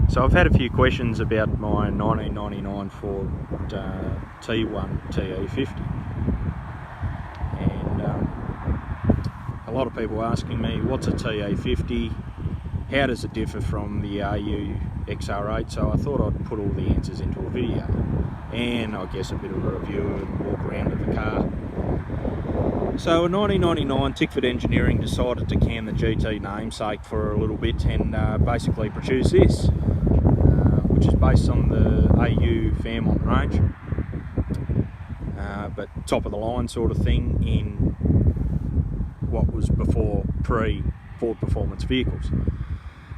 So I've had a few questions about my 1999 Ford T1 TE50, and a lot of people asking me, what's a TE50, how does it differ from the AU XR8? So I thought I'd put all the answers into a video, and I guess a bit of a review and walk around of the car. So in 1999, Tickford Engineering decided to can the GT namesake for a little bit and basically produce this, which is based on the AU Fairmont range, but top of the line sort of thing in what was before pre-Ford Performance vehicles.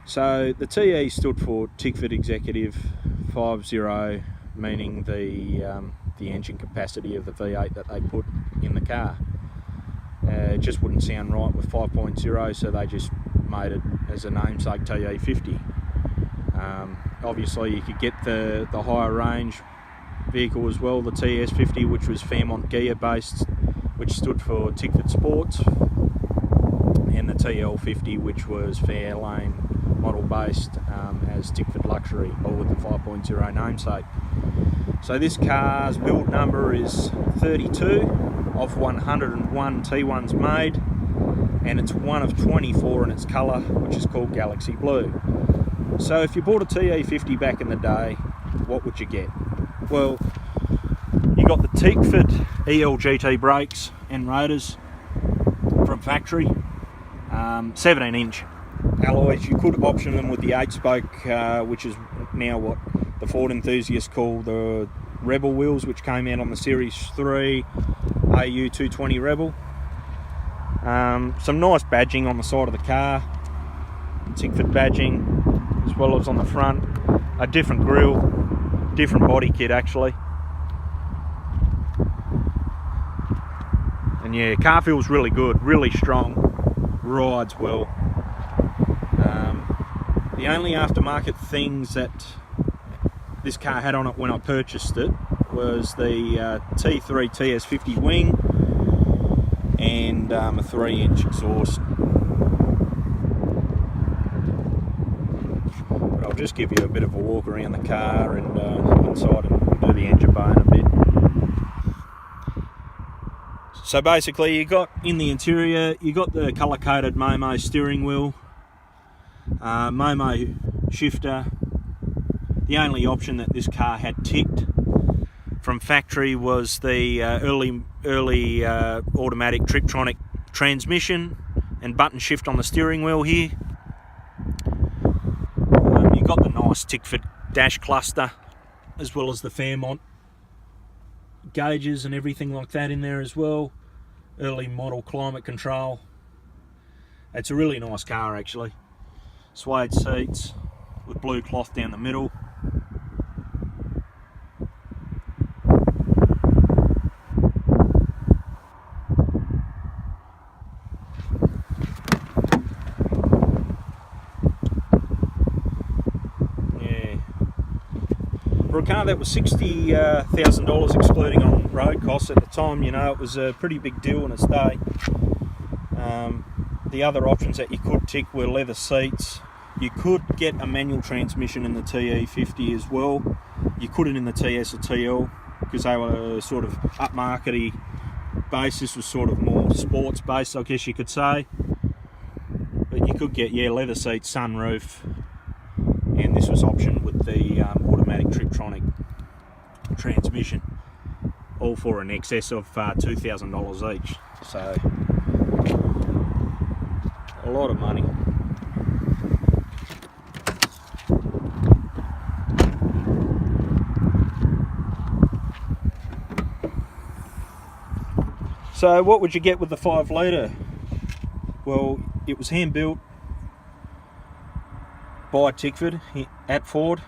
So the TE stood for Tickford Executive 50, meaning the engine capacity of the V8 that they put in the car. It just wouldn't sound right with 5.0, so they just made it as a namesake TE50. Obviously you could get the higher range vehicle as well, the TS50, which was Fairmont gear based, which stood for Tickford Sports, and the TL50, which was Fairlane model based as Tickford Luxury, all with the 5.0 namesake. So this car's build number is 32 of 101 T1s made, and it's one of 24 in its colour, which is called Galaxy Blue. So if you bought a TE50 back in the day, what would you get? Well, you got the Tickford ELGT brakes and rotors from factory, 17-inch alloys. You could option them with the 8-spoke, which is now what the Ford enthusiasts call the Rebel wheels, which came out on the Series 3 AU 220 Rebel. Some nice badging on the side of the car, Tickford badging, as well as on the front. A different grille, different body kit actually. And yeah, car feels really good, really strong, rides well. The only aftermarket things that this car had on it when I purchased it was the T3 TS50 wing and a 3-inch exhaust. But I'll just give you a bit of a walk around the car and inside and do the engine bay in a bit. So basically you got in the interior, you got the colour-coded Momo steering wheel, Momo shifter. The only option that this car had ticked from factory was the early automatic Triptronic transmission and button shift on the steering wheel here. You got the nice Tickford dash cluster, as well as the Fairmont gauges and everything like that in there as well. Early model climate control. It's a really nice car actually. Suede seats with blue cloth down the middle. For a car that was $60,000 excluding on road costs at the time, you know, it was a pretty big deal in its day. The other options that you could tick were leather seats. You could get a manual transmission in the TE50 as well. You couldn't in the TS or TL because they were sort of upmarkety based. This was sort of more sports based, I guess you could say. But you could get, yeah, leather seats, sunroof, and this was optioned with the automatic Triptronic transmission, all for in excess of $2,000 each. So a lot of money. So what would you get with the 5 litre? Well, it was hand built by Tickford at Ford.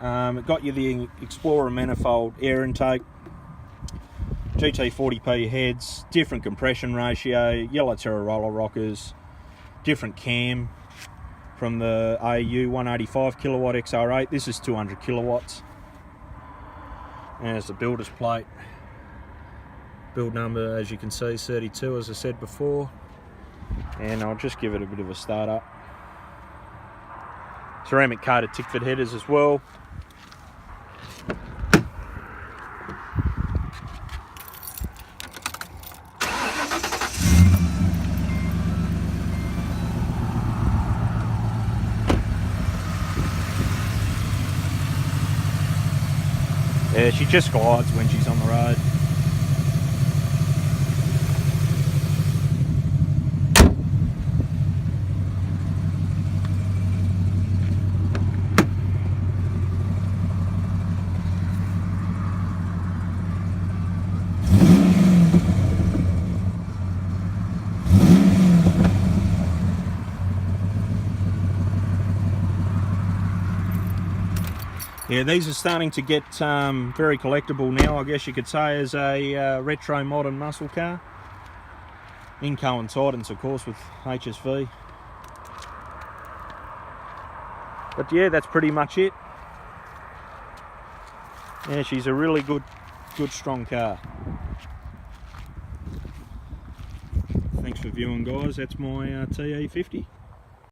It got you the Explorer manifold air intake, GT40P heads, different compression ratio, yellow Terra roller rockers, different cam from the AU 185 kilowatt XR8. This is 200 kilowatts. And there's the builder's plate. Build number, as you can see, 32, as I said before. And I'll just give it a bit of a start up. ceramic coated Tickford headers as well. Yeah, she just glides when she's on the road. Yeah, these are starting to get very collectible now, I guess you could say, as a retro modern muscle car. In coincidence, of course, with HSV. But yeah, that's pretty much it. Yeah, she's a really good strong car. Thanks for viewing, guys. That's my TE50.